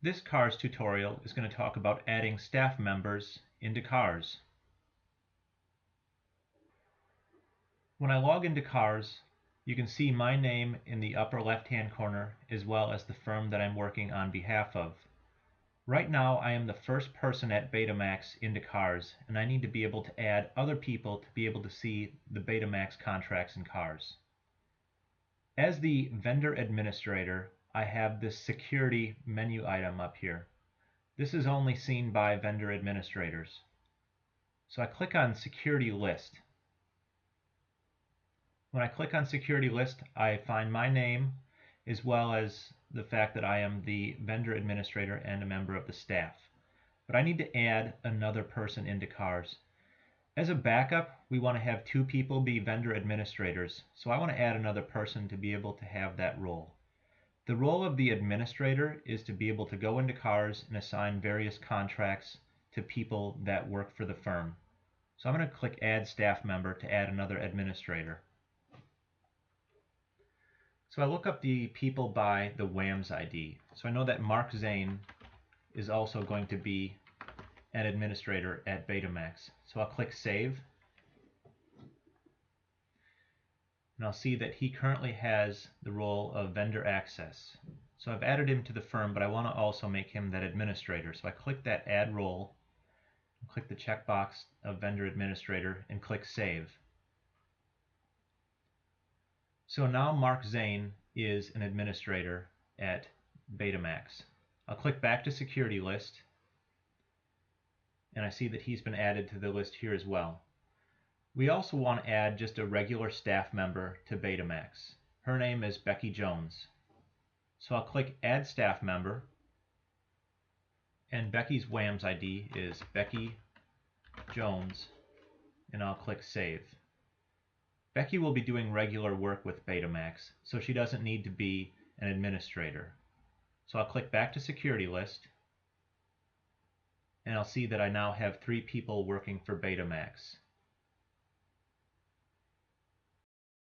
This CARS tutorial is going to talk about adding staff members into CARS. When I log into CARS, you can see my name in the upper left-hand corner as well as the firm that I'm working on behalf of. Right now I am the first person at Betamax into CARS, and I need to be able to add other people to be able to see the Betamax contracts in CARS. As the vendor administrator, I have this security menu item up here. This is only seen by vendor administrators. So I click on Security List. When I click on Security List, I find my name as well as the fact that I am the vendor administrator and a member of the staff. But I need to add another person into CARS. As a backup, we want to have two people be vendor administrators, so I want to add another person to be able to have that role. The role of the administrator is to be able to go into CARS and assign various contracts to people that work for the firm. So I'm going to click Add Staff Member to add another administrator. So I look up the people by the WAMS ID. So I know that Mark Zane is also going to be an administrator at Betamax. So I'll click Save. And I'll see that he currently has the role of vendor access. So I've added him to the firm, but I want to also make him that administrator. So I click that Add Role, click the checkbox of vendor administrator, and click Save. So now Mark Zane is an administrator at Betamax. I'll click back to Security List, and I see that he's been added to the list here as well. We also want to add just a regular staff member to Betamax. Her name is Becky Jones. So I'll click Add Staff Member, and Becky's WAMS ID is Becky Jones, and I'll click Save. Becky will be doing regular work with Betamax, so she doesn't need to be an administrator. So I'll click back to Security List, and I'll see that I now have three people working for Betamax.